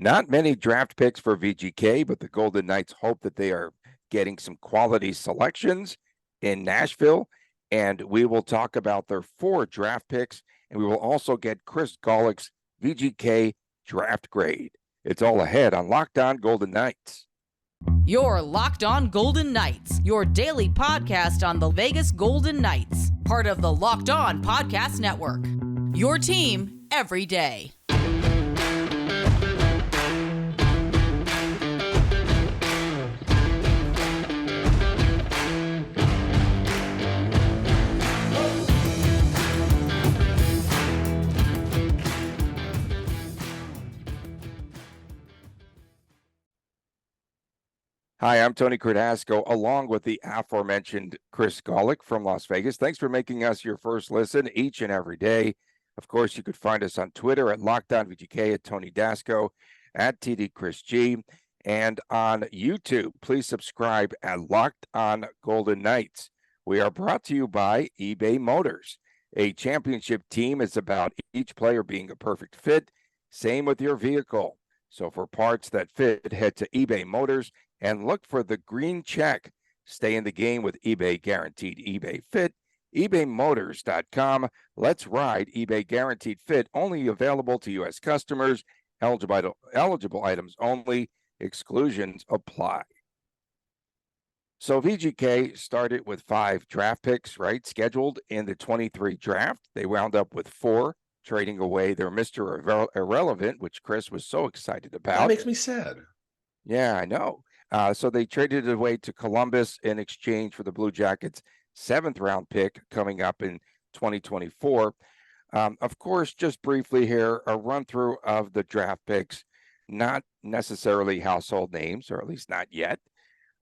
Not many draft picks for VGK, but the Golden Knights hope that they are getting some quality selections in Nashville. And we will talk about their 4 draft picks, and we will also get Chris Golick's VGK draft grade. It's all ahead on Locked On Golden Knights. Your Locked On Golden Knights, your daily podcast on the Vegas Golden Knights, part of the Locked On Podcast Network. Your team every day. Hi, I'm Tony Cardasco, along with the aforementioned Chris Golick from Las Vegas. Thanks for making us your first listen each and every day. Of course, you could find us on Twitter at LockedOnVGK, at Tony Dasco, at TD Chris G, and on YouTube. Please subscribe at Locked On Golden Knights. We are brought to you by eBay Motors. A championship team is about each player being a perfect fit. Same with your vehicle. So for parts that fit, head to eBay Motors and look for the green check. Stay in the game with eBay Guaranteed eBay Fit. ebaymotors.com. Let's ride. eBay Guaranteed Fit, only available to U.S. customers. Eligible items only. Exclusions apply. So VGK started with 5 draft picks, right, scheduled in the 23 draft. They wound up with 4, trading away their Mr. Irrelevant, which Chris was so excited about. That makes me sad. Yeah, I know. So they traded it away to Columbus in exchange for the Blue Jackets' 7th round pick coming up in 2024. Of course, just briefly here, a run through of the draft picks, not necessarily household names, or at least not yet.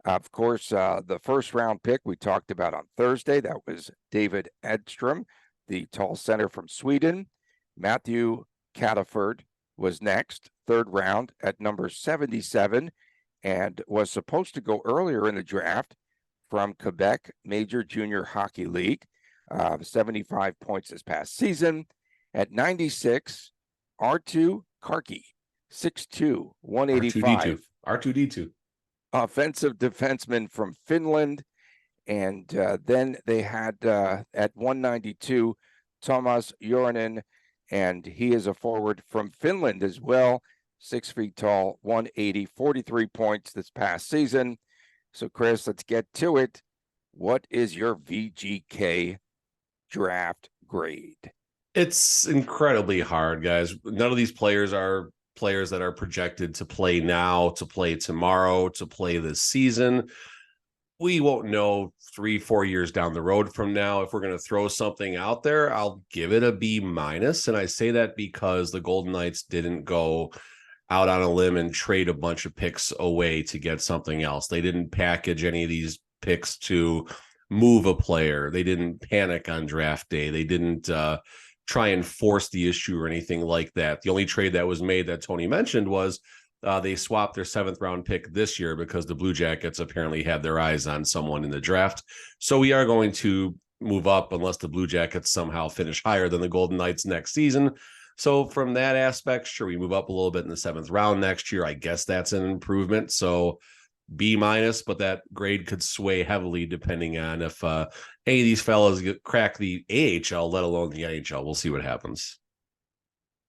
Of course, the first round pick we talked about on Thursday, that was David Edstrom, the tall center from Sweden. Matthew Cataford was next, 3rd round at number 77, and was supposed to go earlier in the draft from Quebec Major Junior Hockey League. 75 points this past season. At 96, R2 Karki, 6'2", 185. R2D2. Offensive defenseman from Finland. And then they had at 192, Thomas Jorinen, and he is a forward from Finland as well. 6 feet tall, 180, 43 points this past season. So, Chris, let's get to it. What is your VGK draft grade? It's incredibly hard, guys. None of these players are players that are projected to play now, to play tomorrow, to play this season. We won't know 3-4 years down the road from now. If we're going to throw something out there, I'll give it a B-. And I say that because the Golden Knights didn't go out on a limb and trade a bunch of picks away to get something else. They didn't package any of these picks to move a player. They didn't panic on draft day. They didn't try and force the issue or anything like that. The only trade that was made that Tony mentioned was they swapped their 7th round pick this year because the Blue Jackets apparently had their eyes on someone in the draft. So we are going to move up unless the Blue Jackets somehow finish higher than the Golden Knights next season. So from that aspect, sure, we move up a little bit in the 7th round next year. I guess that's an improvement. So B-, but that grade could sway heavily depending on if any of these fellas crack the AHL, let alone the NHL. We'll see what happens.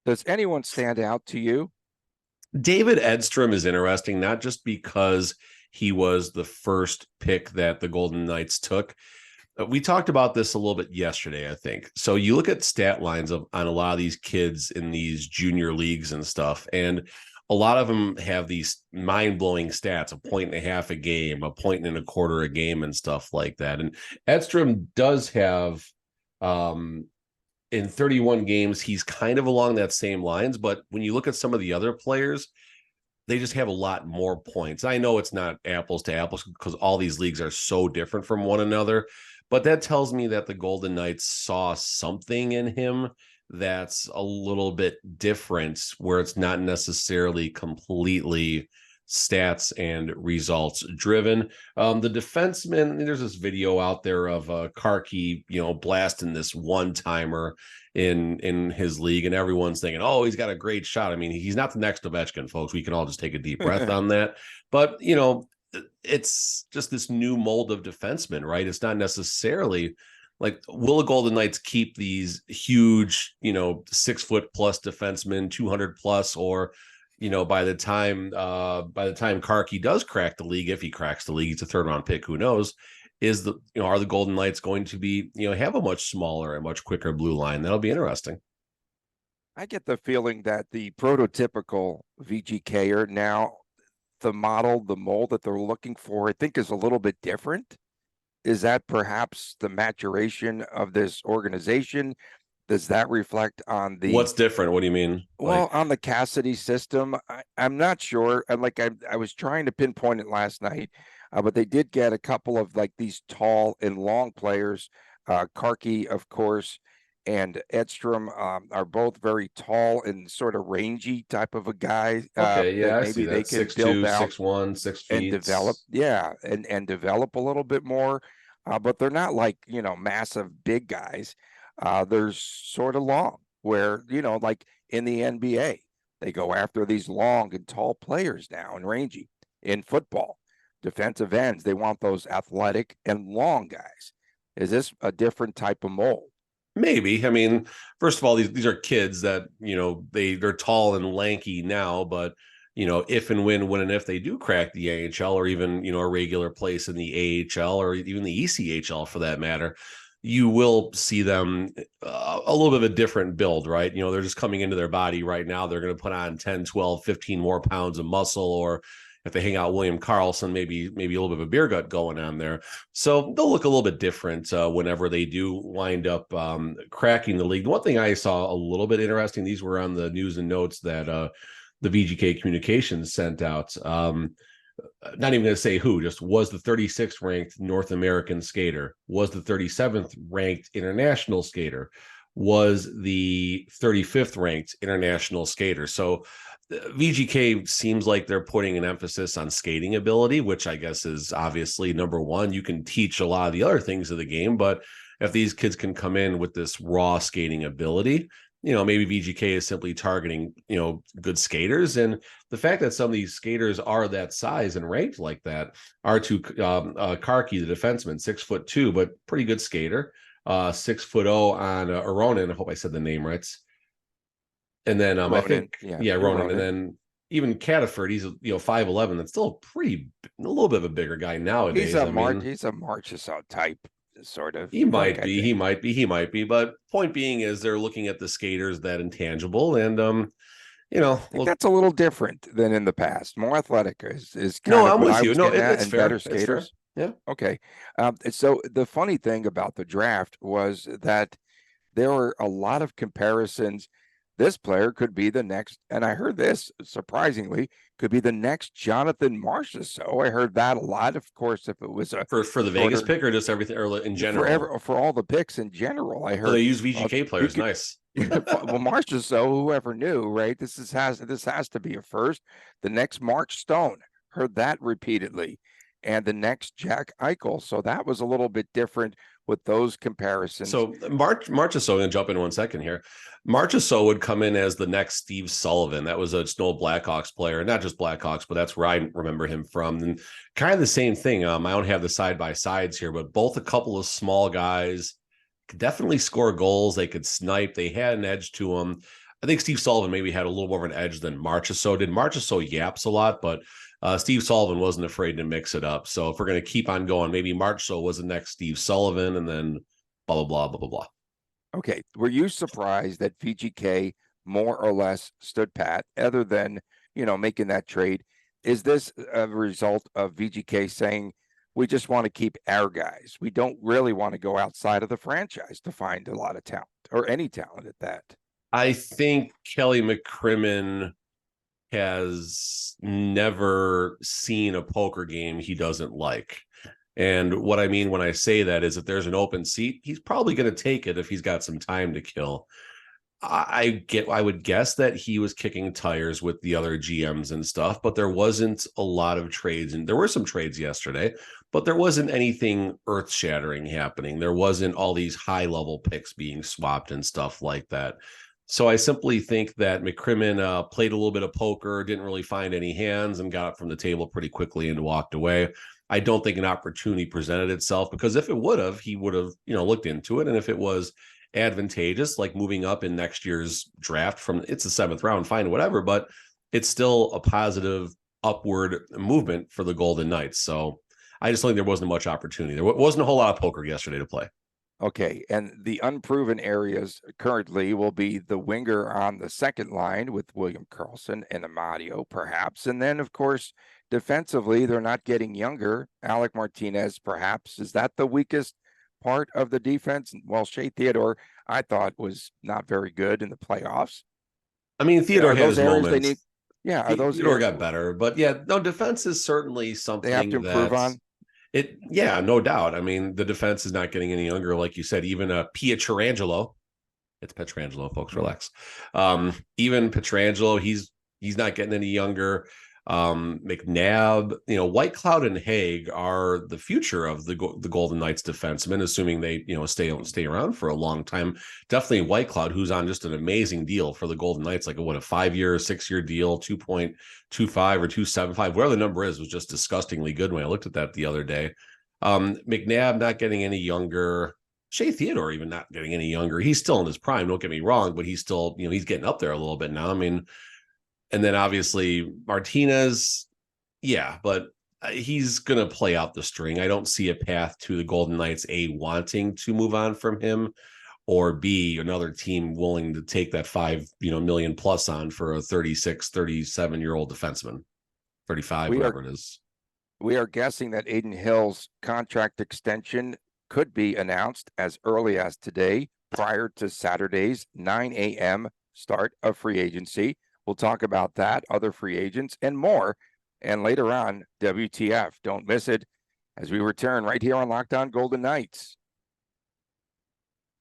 Does anyone stand out to you? David Edstrom is interesting, not just because he was the first pick that the Golden Knights took. We talked about this a little bit yesterday, I think. So you look at stat lines on a lot of these kids in these junior leagues and stuff, and a lot of them have these mind-blowing stats, 1.5 a game, 1.25 a game, and stuff like that. And Edstrom does have, in 31 games, he's kind of along that same lines. But when you look at some of the other players, they just have a lot more points. I know it's not apples to apples because all these leagues are so different from one another. But that tells me that the Golden Knights saw something in him that's a little bit different, where it's not necessarily completely stats and results driven. The defenseman, there's this video out there of Karki, blasting this one-timer in his league, and everyone's thinking, oh, he's got a great shot. I mean, he's not the next Ovechkin, folks. We can all just take a deep breath on that. But, it's just this new mold of defenseman, right? It's not necessarily like, will the Golden Knights keep these huge, 6 foot plus defensemen, 200 plus, or by the time Karki does crack the league, if he cracks the league, he's a 3rd round pick, who knows, are the Golden Knights going to be, have a much smaller and much quicker blue line? That'll be interesting. I get the feeling that the prototypical VGKer now, the mold that they're looking for, I think is a little bit different. Is that perhaps the maturation of this organization? Does that reflect on the... What's different? What do you mean? Well, on the Cassidy system, I'm not sure. I was trying to pinpoint it last night, but they did get a couple of these tall and long players. Karki, of course, and Edstrom are both very tall and sort of rangy type of a guy. Okay, yeah, maybe they can 6'2", build out 6'1", 6 feet, and develop. Yeah, and develop a little bit more. But they're not massive big guys. They're sort of long, where, like in the NBA, they go after these long and tall players now and rangy. In football, defensive ends, they want those athletic and long guys. Is this a different type of mold? Maybe. I mean, first of all, these are kids that, they're tall and lanky now, but if and when and if they do crack the AHL, or even, a regular place in the AHL, or even the ECHL for that matter, you will see them a little bit of a different build, right? They're just coming into their body right now. They're going to put on 10, 12, 15 more pounds of muscle, or if they hang out William Karlsson, maybe a little bit of a beer gut going on there. So they'll look a little bit different whenever they do wind up cracking the league. One thing I saw a little bit interesting, these were on the news and notes that the VGK Communications sent out. Not even going to say who, just was the 36th ranked North American skater, was the 37th ranked international skater, was the 35th ranked international skater. So VGK seems like they're putting an emphasis on skating ability, which I guess is obviously number one. You can teach a lot of the other things of the game, but if these kids can come in with this raw skating ability, maybe VGK is simply targeting, good skaters. And the fact that some of these skaters are that size and ranked like that are to Karki, the defenseman, 6'2", but pretty good skater, 6'0" on Aronin. I hope I said the name right. And then Ronan, I think, Ronan. Ronan. And then even Cataford, he's 5'11". That's still a little bit of a bigger guy nowadays. He's a Marchessault type. Sort of. He might be. But point being is they're looking at the skaters, that intangible, and that's a little different than in the past. More athletic is kind no, of I'm with you. No, it's and fair. better It's skaters. fair. Yeah. Okay. So the funny thing about the draft was that there were a lot of comparisons. This player could be the next, and I heard this surprisingly, could be the next Jonathan Marchessault. I heard that a lot. Of course, if it was for the Vegas pick, or just everything, or in general, for all the picks in general, I heard they use VGK players. Nice. Well, Marchessault, whoever knew, right? This has to be a first. The next Mark Stone, heard that repeatedly, and the next Jack Eichel. So that was a little bit different with those comparisons. So Marchessault, I'm going to jump in 1 second here. Marchessault would come in as the next Steve Sullivan. That was a Snow Blackhawks player, not just Blackhawks, but that's where I remember him from. And kind of the same thing. I don't have the side-by-sides here, but both a couple of small guys, could definitely score goals. They could snipe. They had an edge to them. I think Steve Sullivan maybe had a little more of an edge than Marchessault did. Marchessault yaps a lot, but Steve Sullivan wasn't afraid to mix it up. So if we're going to keep on going, maybe Marchessault was the next Steve Sullivan, and then blah, blah, blah, blah, blah, blah. Okay. Were you surprised that VGK more or less stood pat, other than, making that trade? Is this a result of VGK saying, we just want to keep our guys? We don't really want to go outside of the franchise to find a lot of talent, or any talent at that. I think Kelly McCrimmon has never seen a poker game he doesn't like. And what I mean when I say that is, if there's an open seat, he's probably going to take it if he's got some time to kill. I would guess that he was kicking tires with the other GMs and stuff, but there wasn't a lot of trades. And there were some trades yesterday, but there wasn't anything earth shattering happening. There wasn't all these high level picks being swapped and stuff like that. So I simply think that McCrimmon played a little bit of poker, didn't really find any hands, and got up from the table pretty quickly and walked away. I don't think an opportunity presented itself, because if it would have, he would have, looked into it. And if it was advantageous, like moving up in next year's draft from, it's the 7th round, fine, whatever, but it's still a positive upward movement for the Golden Knights. So I just think there wasn't much opportunity. There wasn't a whole lot of poker yesterday to play. Okay, and the unproven areas currently will be the winger on the second line with William Karlsson and Amadio, perhaps. And then, of course, defensively, they're not getting younger. Alec Martinez, perhaps. Is that the weakest part of the defense? Well, Shea Theodore, I thought, was not very good in the playoffs. I mean, Theodore had his moments. Theodore got better. But yeah, no, defense is certainly something they have to improve on. Yeah, no doubt. I mean, the defense is not getting any younger, like you said. Even Pietrangelo, it's Pietrangelo, folks, relax. Even Pietrangelo, he's not getting any younger. McNabb, Whitecloud and Haig are the future of the Golden Knights defensemen, assuming they stay around for a long time. Definitely Whitecloud, who's on just an amazing deal for the Golden Knights, like a 5-year, 6-year deal, 2.25 or 2.75, whatever the number is, was just disgustingly good when I looked at that the other day. McNabb not getting any younger. Shea Theodore even not getting any younger. He's still in his prime, don't get me wrong, but he's still, he's getting up there a little bit now. I mean, and then obviously Martinez, yeah, but he's going to play out the string. I don't see a path to the Golden Knights, A, wanting to move on from him, or B, another team willing to take that $5 million plus on for a 36, 37-year-old defenseman, 35, whatever it is. We are guessing that Adin Hill's contract extension could be announced as early as today, prior to Saturday's 9 a.m. start of free agency. We'll talk about that, other free agents, and more. And later on, WTF. Don't miss it as we return right here on Locked On Golden Knights.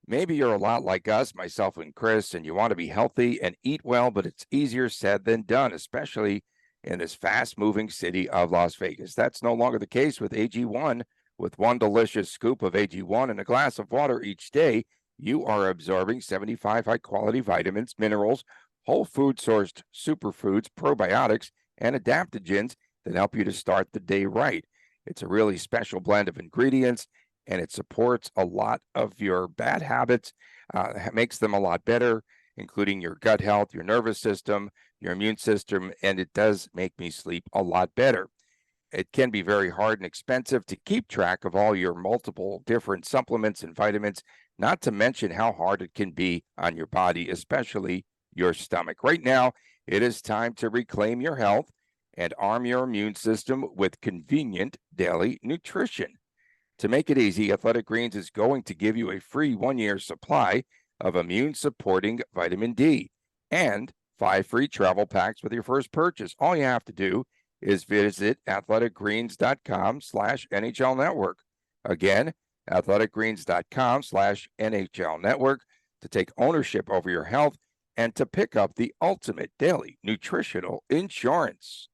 Maybe you're a lot like us, myself and Chris, and you want to be healthy and eat well, but it's easier said than done, especially in this fast-moving city of Las Vegas. That's no longer the case with AG1. With one delicious scoop of AG1 and a glass of water each day, you are absorbing 75 high-quality vitamins, minerals, whole food sourced superfoods, probiotics, and adaptogens that help you to start the day right. It's a really special blend of ingredients, and it supports a lot of your bad habits, makes them a lot better, including your gut health, your nervous system, your immune system, and it does make me sleep a lot better. It can be very hard and expensive to keep track of all your multiple different supplements and vitamins, not to mention how hard it can be on your body, especially your stomach. Right now, it is time to reclaim your health and arm your immune system with convenient daily nutrition. To make it easy, Athletic Greens is going to give you a free 1-year supply of immune-supporting vitamin D and 5 free travel packs with your first purchase. All you have to do is visit athleticgreens.com/NHL Network. Again, athleticgreens.com/NHL Network to take ownership over your health and to pick up the ultimate daily nutritional insurance.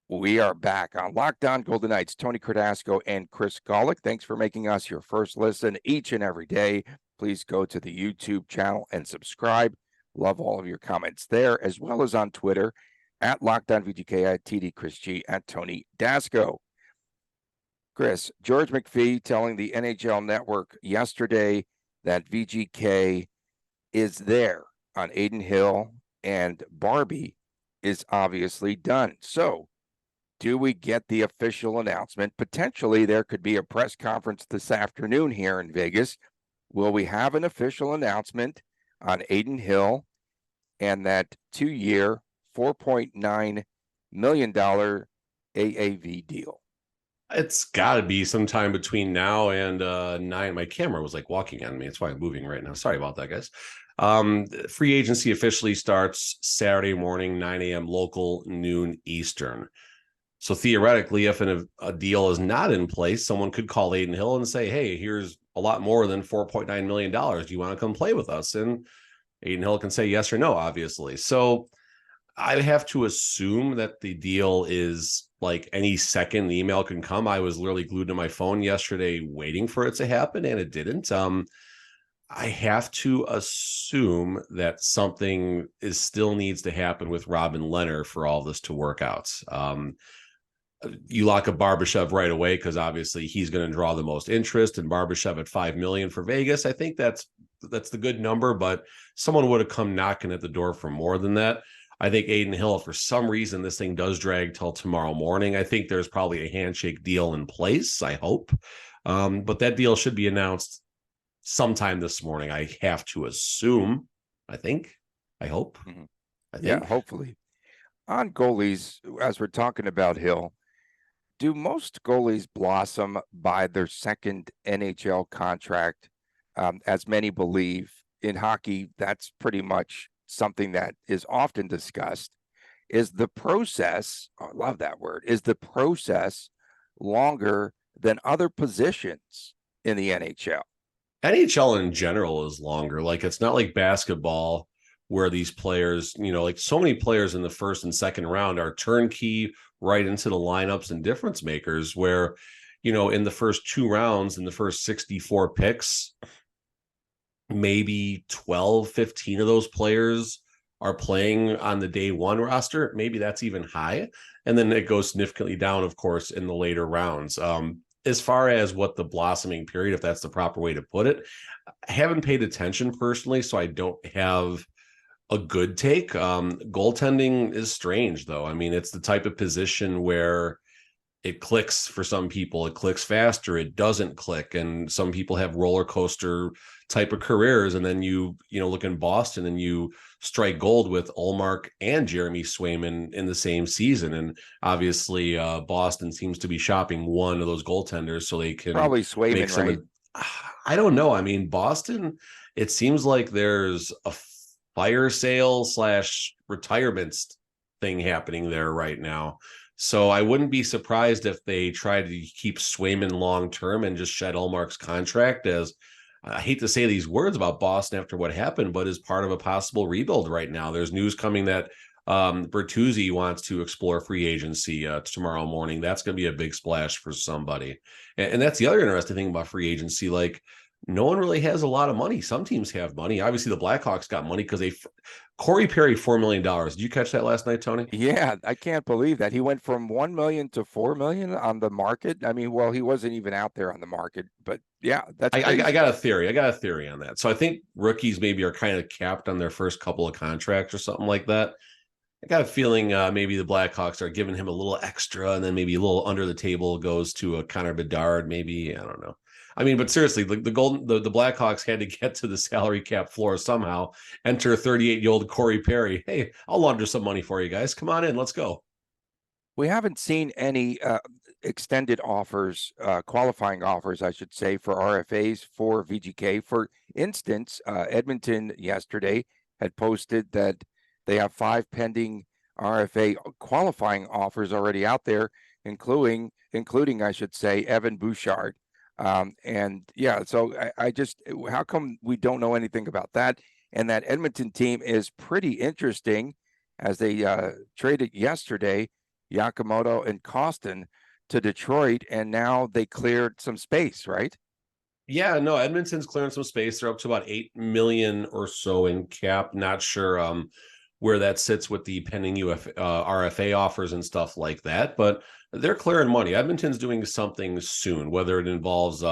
We are back on Locked On Golden Knights. Tony Cardasco and Chris Golick. Thanks for making us your first listen each and every day. Please go to the YouTube channel and subscribe. Love all of your comments there, as well as on Twitter at Locked On VGK, at TD Chris G, at Tony Dasco. Chris, George McPhee telling the NHL Network yesterday that VGK is there on Adin Hill, and Barbie is obviously done. So do we get the official announcement? Potentially there could be a press conference this afternoon here in Vegas. Will we have an official announcement on Adin Hill and that 2-year, $4.9 million AAV deal? It's got to be sometime between now and 9. My camera was like walking on me. That's why I'm moving right now. Sorry about that, guys. Free agency officially starts Saturday morning, 9 a.m. local, noon Eastern. So theoretically, if a deal is not in place, someone could call Adin Hill and say, hey, here's a lot more than $4.9 million. Do you want to come play with us? And Adin Hill can say yes or no, obviously. So I have to assume that the deal is like any second the email can come. I was literally glued to my phone yesterday waiting for it to happen, and it didn't. I have to assume that something still needs to happen with Robin Lehner for all this to work out. You lock up Barbashev right away because obviously he's going to draw the most interest, and Barbashev at $5 million for Vegas. I think that's the good number, but someone would have come knocking at the door for more than that. I think Adin Hill, for some reason, this thing does drag till tomorrow morning. I think there's probably a handshake deal in place, I hope. But that deal should be announced sometime this morning. I have to assume, I hope. Mm-hmm. I think. Yeah, hopefully. On goalies, as we're talking about Hill, do most goalies blossom by their second NHL contract? As many believe in hockey, that's pretty much something that is often discussed. Is the process, I love that word, is the process longer than other positions in the NHL? NHL in general is longer. Like, it's not like basketball where these players, like so many players in the first and second round are turnkey right into the lineups and difference makers, where, in the first 2 rounds, in the first 64 picks, maybe 12, 15 of those players are playing on the day one roster. Maybe that's even high. And then it goes significantly down, of course, in the later rounds. As far as what the blossoming period, if that's the proper way to put it, I haven't paid attention personally, so I don't have a good take. Goaltending is strange, though. I mean, it's the type of position where it clicks for some people, it clicks faster, it doesn't click. And some people have roller coaster type of careers. And then you look in Boston and you strike gold with Ullmark and Jeremy Swayman in the same season. And obviously Boston seems to be shopping one of those goaltenders so they can probably Swayman, right? I don't know. I mean, Boston, it seems like there's a fire sale / retirement thing happening there right now. So I wouldn't be surprised if they try to keep Swayman long-term and just shed Ullmark's contract, as I hate to say these words about Boston after what happened, but is part of a possible rebuild right now. There's news coming that Bertuzzi wants to explore free agency tomorrow morning. That's going to be a big splash for somebody. And that's the other interesting thing about free agency. Like, no one really has a lot of money. Some teams have money. Obviously, the Blackhawks got money because Corey Perry, $4 million. Did you catch that last night, Tony? Yeah, I can't believe that. He went from 1 million to 4 million on the market. I mean, well, he wasn't even out there on the market, but yeah, that's I got a theory. I got a theory on that. So I think rookies maybe are kind of capped on their first couple of contracts or something like that. I got a feeling maybe the Blackhawks are giving him a little extra, and then maybe a little under the table goes to a Connor Bedard. Maybe, I don't know. I mean, but seriously, the Blackhawks had to get to the salary cap floor somehow. Enter 38-year-old Corey Perry. Hey, I'll launder some money for you guys. Come on in, let's go. We haven't seen any extended offers, qualifying offers, I should say, for RFAs for VGK. For instance, Edmonton yesterday had posted that they have 5 pending RFA qualifying offers already out there, including I should say, Evan Bouchard. And yeah, so I just, how come we don't know anything about that? And that Edmonton team is pretty interesting, as they traded yesterday Yakamoto and Costin to Detroit, and now they cleared some space, right? Yeah, no, Edmonton's clearing some space. They're up to about 8 million or so in cap. Not sure where that sits with the pending RFA offers and stuff like that, but they're clearing money. Edmonton's doing something soon, whether it involves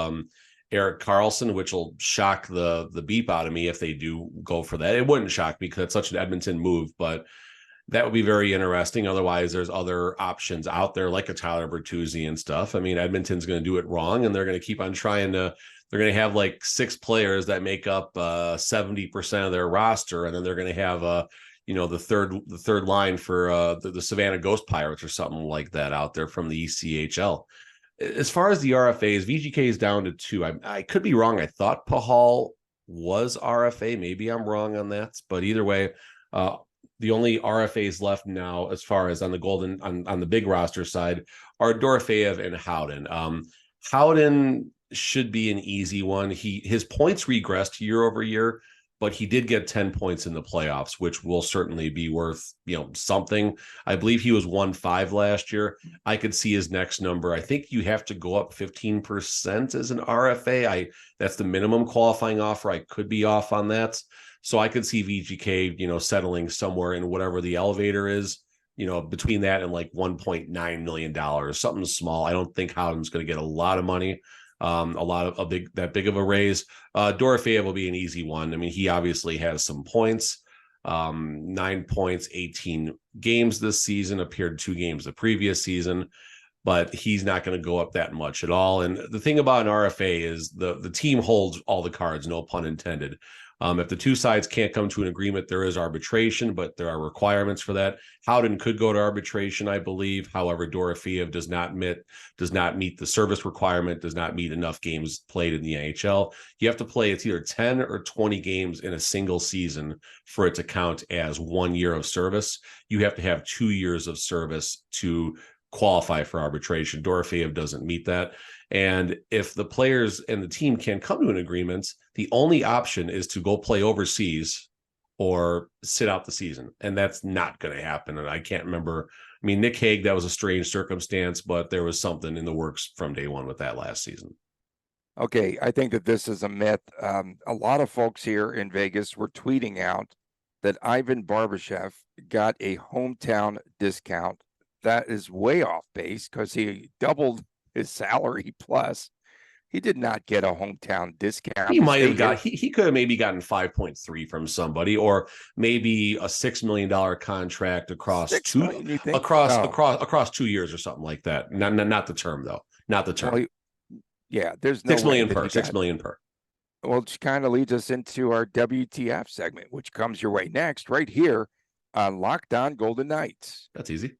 Erik Karlsson, which will shock the beep out of me if they do go for that. It wouldn't shock me because it's such an Edmonton move, but that would be very interesting. Otherwise, there's other options out there like a Tyler Bertuzzi and stuff. I mean, Edmonton's going to do it wrong, and they're going to keep on trying to. They're going to have like 6 players that make up 70% of their roster, and then they're going to have the third line for the Savannah Ghost Pirates or something like that out there from the ECHL. As far as the RFAs, VGK is down to 2. I could be wrong. I thought Pahal was RFA. Maybe I'm wrong on that, but either way, the only RFAs left now, as far as on the golden on the big roster side, are Dorofeyev and Howden. Howden should be an easy one. His points regressed year over year, but he did get 10 points in the playoffs, which will certainly be worth, something. I believe he was 1.5 last year. I could see his next number. I think you have to go up 15% as an RFA. That's the minimum qualifying offer. I could be off on that. So I could see VGK, settling somewhere in whatever the elevator is, between that and like $1.9 million, something small. I don't think Howden's going to get a lot of money. That big of a raise. Dorofeyev will be an easy one. I mean, he obviously has some points, 9 points, 18 games this season, appeared 2 games the previous season, but he's not going to go up that much at all. And the thing about an RFA is the team holds all the cards, no pun intended. If the two sides can't come to an agreement, there is arbitration, but there are requirements for that. Howden could go to arbitration, I believe. However, Dorofeyev does not meet the service requirement, does not meet enough games played in the NHL. You have to play, it's either 10 or 20 games in a single season for it to count as 1 year of service. You have to have 2 years of service to qualify for arbitration. Dorofeyev doesn't meet that. And if the players and the team can't come to an agreement, the only option is to go play overseas or sit out the season. And that's not going to happen. And I can't remember. I mean, Nick Hague, that was a strange circumstance, but there was something in the works from day one with that last season. Okay, I think that this is a myth. A lot of folks here in Vegas were tweeting out that Ivan Barbashev got a hometown discount. That is way off base because he doubled his salary plus. He did not get a hometown discount. He might have he could have maybe gotten 5.3 from somebody, or maybe a $6 million contract across across 2 years or something like that. Not the term though. Not the term. Well, there's no $6 million per. $6 million per. Well, which kind of leads us into our WTF segment, which comes your way next, right here on Locked On Golden Knights. That's easy.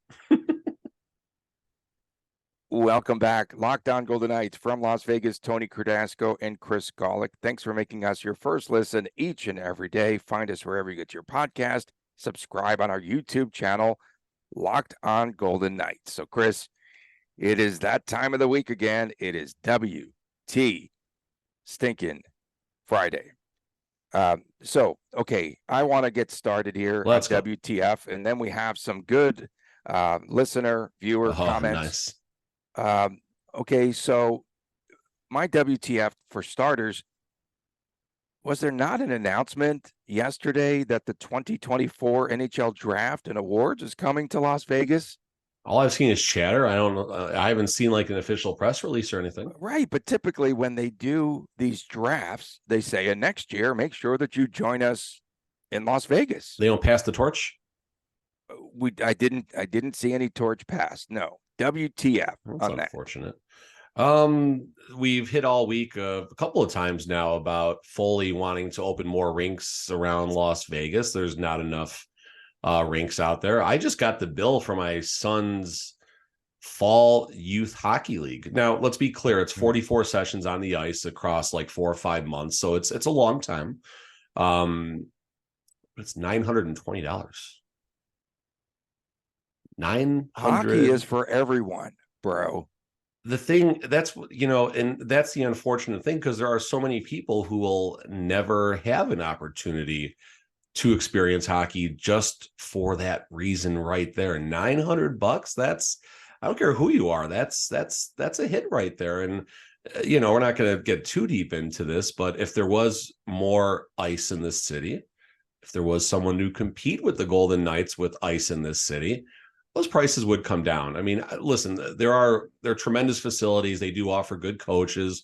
Welcome back. Locked On Golden Knights from Las Vegas, Tony Cardasco and Chris Golick. Thanks for making us your first listen each and every day. Find us wherever you get your podcast. Subscribe on our YouTube channel, Locked On Golden Knights. So, Chris, it is that time of the week again. It is WT Stinking Friday. Okay, I want to get started here on WTF, and then we have some good listener, viewer comments. Nice. Okay, so my WTF for starters, was there not an announcement yesterday that the 2024 NHL Draft and Awards is coming to Las Vegas? All I've seen is chatter. I don't know. I haven't seen like an official press release or anything. Right, but typically when they do these drafts, they say, and next year, make sure that you join us in Las Vegas. They don't pass the torch? I didn't see any torch passed. No. WTF That's on unfortunate. We've hit all week a couple of times now about Foley wanting to open more rinks around Las Vegas. There's not enough rinks out there. I just got the bill for my son's fall youth hockey league. Now, let's be clear, it's 44 sessions on the ice across like 4 or 5 months, so it's a long time. It's $920. Hockey is for everyone, bro. The thing that's, and that's the unfortunate thing, because there are so many people who will never have an opportunity to experience hockey just for that reason right there. $900. That's, I don't care who you are. That's a hit right there. And, we're not going to get too deep into this, but if there was more ice in this city, if there was someone to compete with the Golden Knights with ice in this city, those prices would come down. I mean, listen, there are tremendous facilities. They do offer good coaches.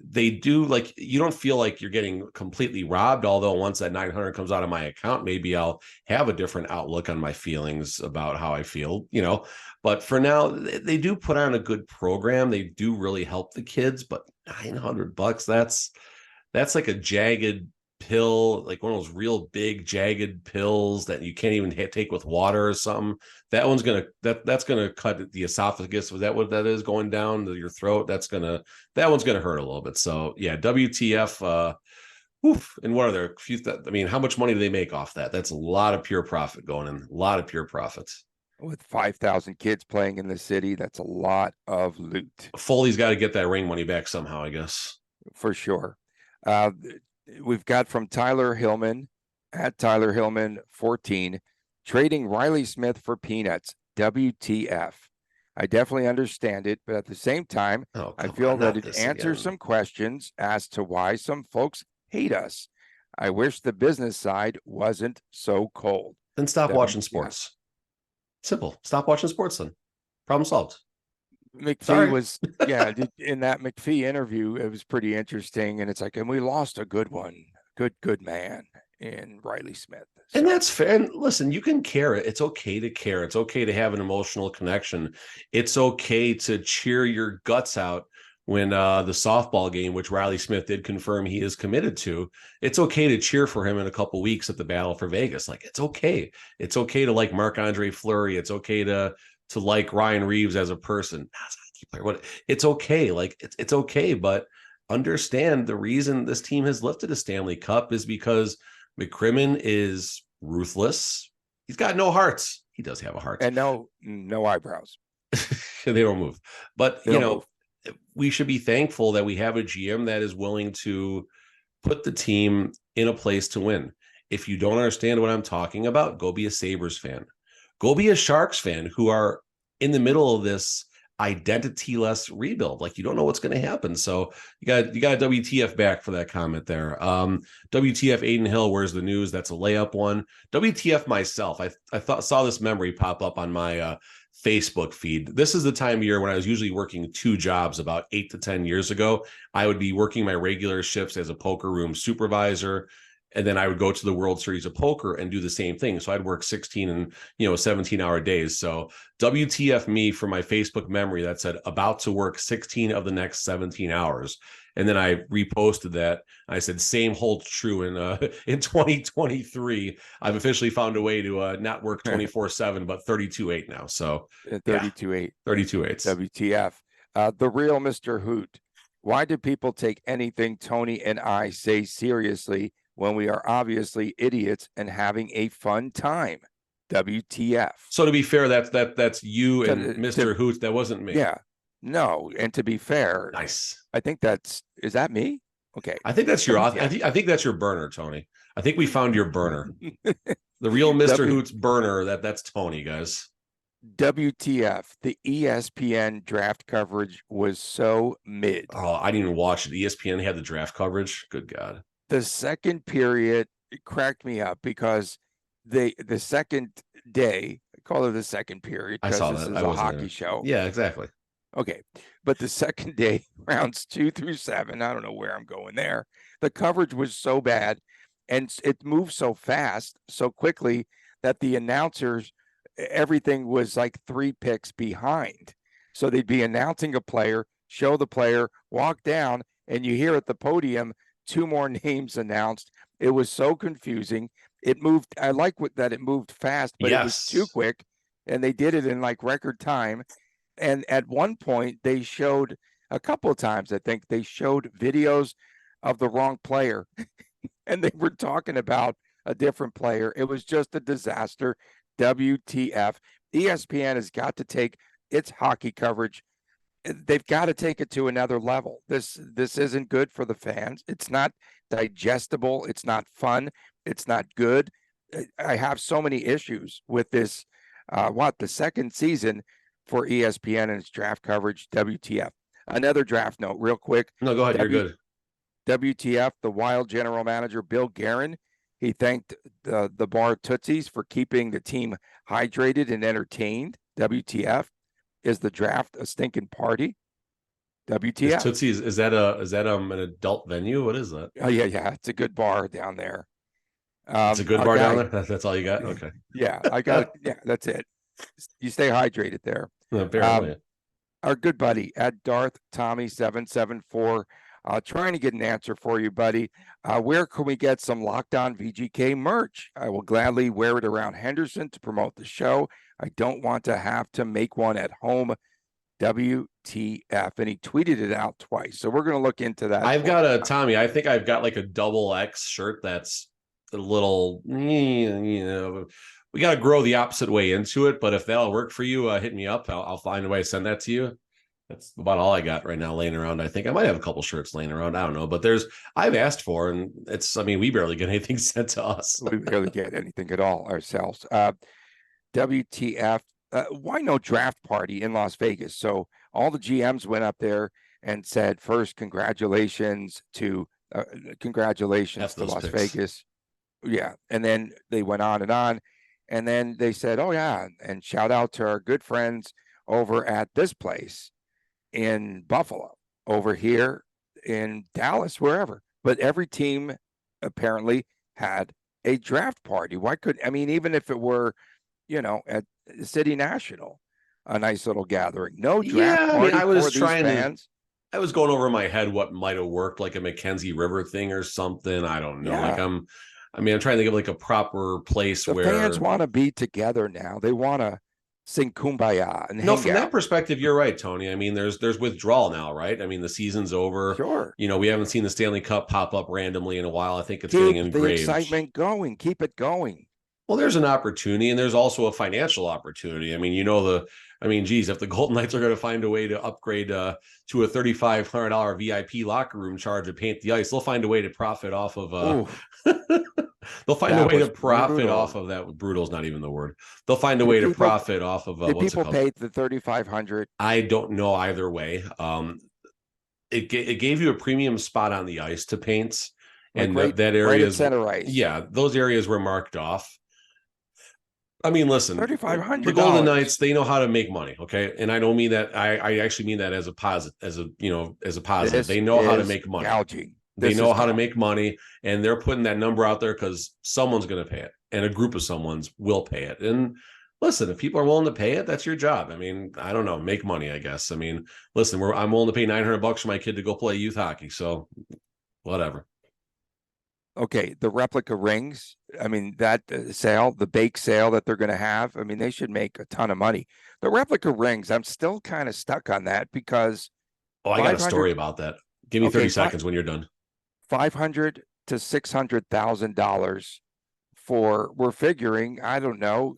They do, like, you don't feel like you're getting completely robbed. Although once that 900 comes out of my account, maybe I'll have a different outlook on my feelings about how I feel, but for now they do put on a good program. They do really help the kids, but $900, that's like a jagged pill, like one of those real big jagged pills that you can't even take with water or something. That one's that's gonna cut the esophagus. Was that what that is, going down to your throat? That one's gonna hurt a little bit. So yeah, WTF. And what are there? How much money do they make off that? That's a lot of pure profit going in. A lot of pure profits. With 5,000 kids playing in the city, that's a lot of loot. Foley's got to get that ring money back somehow, I guess. For sure. We've got from Tyler Hillman, at Tyler Hillman 14, trading Riley Smith for peanuts. WTF. I definitely understand it, but at the same time, I feel that it answers some questions as to why some folks hate us. I wish the business side wasn't so cold. Then stop watching sports. Simple. Stop watching sports then. Problem solved. McPhee was, in that McPhee interview, it was pretty interesting. And it's like, and we lost a good one. Good man in Riley Smith. So. And that's fair. And listen, you can care. It's okay to care. It's okay to have an emotional connection. It's okay to cheer your guts out when the softball game, which Riley Smith did confirm he is committed to, it's okay to cheer for him in a couple weeks at the Battle for Vegas. Like, it's okay. It's okay to like Marc-Andre Fleury. It's okay to like Ryan Reeves as a person. It's okay. Like, it's okay. But understand the reason this team has lifted a Stanley Cup is because McCrimmon is ruthless. He's got no hearts. He does have a heart. And no eyebrows. They don't move. But, we should be thankful that we have a GM that is willing to put the team in a place to win. If you don't understand what I'm talking about, go be a Sabres fan. Go be a Sharks fan who are in the middle of this identity-less rebuild. Like, you don't know what's going to happen. So you got WTF back for that comment there. WTF Aiden Hill, where's the news? That's a layup one. WTF myself. I saw this memory pop up on my Facebook feed. This is the time of year when I was usually working 2 jobs about 8 to 10 years ago. I would be working my regular shifts as a poker room supervisor, and then I would go to the World Series of Poker and do the same thing. So I'd work 16 and 17-hour days. So WTF me for my Facebook memory that said about to work 16 of the next 17 hours. And then I reposted that. I said, same holds true in 2023. I've officially found a way to not work 24/7, but 32/8 now. So 32/8. 32/8. WTF. The real Mr. Hoot. Why do people take anything Tony and I say seriously when we are obviously idiots and having a fun time? WTF. So to be fair, that's you and Mr. Hoot. That wasn't me. Yeah. No, and to be fair, nice. I think is that me? Okay. I think that's I think that's your burner, Tony. I think we found your burner. The real Mr. Hoot's burner, that's Tony, guys. WTF. The ESPN draft coverage was so mid. Oh, I didn't even watch it. ESPN had the draft coverage. Good God. The second period, it cracked me up because the second day, I call it the second period because this is a hockey show. Yeah, exactly. Okay. But the second day, rounds 2 through 7, I don't know where I'm going there. The coverage was so bad and it moved so fast, so quickly that the announcers, everything was like 3 picks behind. So they'd be announcing a player, show the player, walk down, and you hear at the podium 2 more names announced. It was so confusing. It moved. I like that it moved fast, but it was too quick, and they did it in like record time. And at one point, they showed a couple of times, I think they showed videos of the wrong player, and they were talking about a different player. It was just a disaster. WTF. ESPN has got to take its hockey coverage. They've got to take it to another level. This isn't good for the fans. It's not digestible. It's not fun. It's not good. I have so many issues with this. The second season for ESPN and its draft coverage. WTF. Another draft note real quick. No, go ahead. You're good. WTF, the Wild general manager, Bill Guerin, he thanked the Bar Tootsies for keeping the team hydrated and entertained. WTF. Is the draft a stinking party? WTF. Tootsies, is that an adult venue? What is that? Oh, yeah. It's a good bar down there. It's a good bar down there? That's all you got? Okay. Yeah, I got it. Yeah, that's it. You stay hydrated there. Apparently. Our good buddy at Darth Tommy 774, trying to get an answer for you, buddy. Where can we get some Locked On VGK merch? I will gladly wear it around Henderson to promote the show. I don't want to have to make one at home. WTF. And he tweeted it out twice. So we're going to look into that. Tommy, I think I've got like a double X shirt that's a little, we got to grow the opposite way into it. But if that'll work for you, hit me up. I'll find a way to send that to you. That's about all I got right now laying around. I think I might have a couple shirts laying around. I don't know, but I've asked for, and we barely get anything sent to us. We barely get anything at all ourselves. WTF, why no draft party in Las Vegas? So all the GMs went up there and said, first, congratulations to Las Vegas. Yeah. And then they went on. And then they said, oh, yeah. And shout out to our good friends over at this place in Buffalo, over here in Dallas, wherever. But every team apparently had a draft party. Even if it were, at City National, a nice little gathering. No draft party for these fans. I was going over in my head what might have worked, like a Mackenzie River thing or something. I don't know. Yeah. I'm trying to think of like a proper place where fans want to be together now. They want to sing Kumbaya and from that perspective, you're right, Tony. There's withdrawal now, right? The season's over. Sure. We haven't seen the Stanley Cup pop up randomly in a while. I think it's getting engraved. The excitement going. Keep it going. Well, there's an opportunity, and there's also a financial opportunity. If the Golden Knights are going to find a way to upgrade to a $3,500 VIP locker room charge to paint the ice, they'll find a way to profit off of. They'll find a way to profit off of that. Brutal is not even the word. They'll find a way to profit off of. Did people pay the $3,500? I don't know either way. It gave you a premium spot on the ice to paint, and that area right at center ice. Yeah, those areas were marked off. Listen, $3,500. The Golden Knights, they know how to make money. Okay. And I don't mean that. I actually mean that as a positive, as a positive. They know how to make money. Gouging. They know how to make money, and they're putting that number out there because someone's going to pay it, and a group of someone's will pay it. And listen, if people are willing to pay it, that's your job. I don't know, make money, I guess. Listen, I'm willing to pay $900 for my kid to go play youth hockey. So whatever. Okay, the replica rings, that sale, the bake sale that they're going to have, they should make a ton of money. The replica rings, I'm still kind of stuck on that because... Oh, I got a story about that. Give me 30 seconds when you're done. $500,000 to $600,000 for, we're figuring, I don't know,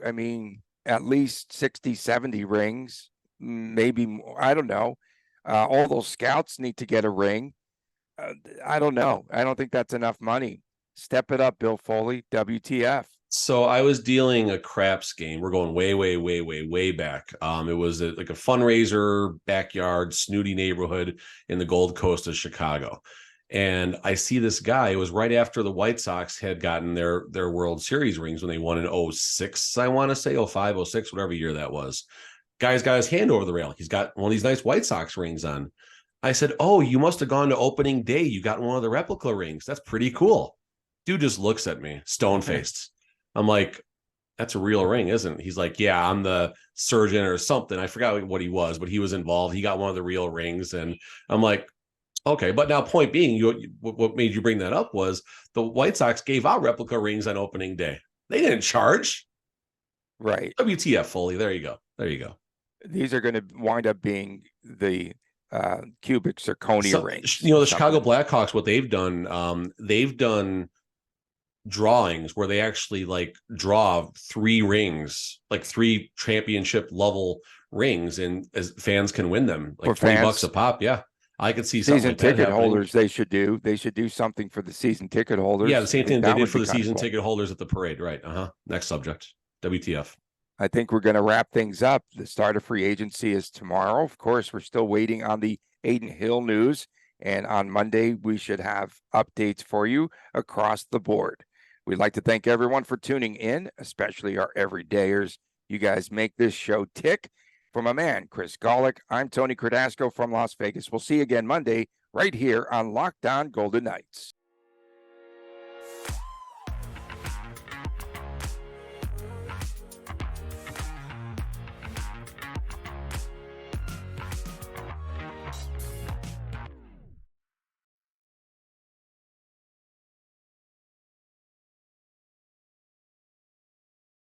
at least 60, 70 rings, maybe more, I don't know. All those scouts need to get a ring. I don't know. I don't think that's enough money. Step it up, Bill Foley, WTF. So I was dealing a craps game. We're going way, way, way, way, way back. It was like a fundraiser, backyard, snooty neighborhood in the Gold Coast of Chicago. And I see this guy. It was right after the White Sox had gotten their World Series rings when they won in 06, I want to say, 05, 06, whatever year that was. Guy's got his hand over the rail. He's got one of these nice White Sox rings on. I said, oh, you must have gone to opening day. You got one of the replica rings. That's pretty cool. Dude just looks at me, stone-faced. I'm like, that's a real ring, isn't it? He's like, yeah, I'm the surgeon or something. I forgot what he was, but he was involved. He got one of the real rings. And I'm like, okay. But now point being, what made you bring that up was the White Sox gave out replica rings on opening day. They didn't charge. Right. WTF, Foley. There you go. These are going to wind up being the cubic zirconia rings. The Chicago Blackhawks, what they've done drawings where they actually draw 3 rings, 3 championship level rings, and as fans can win them $20 a pop. Yeah. I could see season ticket holders. They should do something for the season ticket holders. Yeah. The same thing they did for the season ticket holders at the parade. Right. Next subject. WTF. I think we're going to wrap things up. The start of free agency is tomorrow. Of course, we're still waiting on the Adin Hill news. And on Monday, we should have updates for you across the board. We'd like to thank everyone for tuning in, especially our everydayers. You guys make this show tick. For my man, Chris Golick, I'm Tony Cardasco from Las Vegas. We'll see you again Monday right here on Locked On Golden Knights.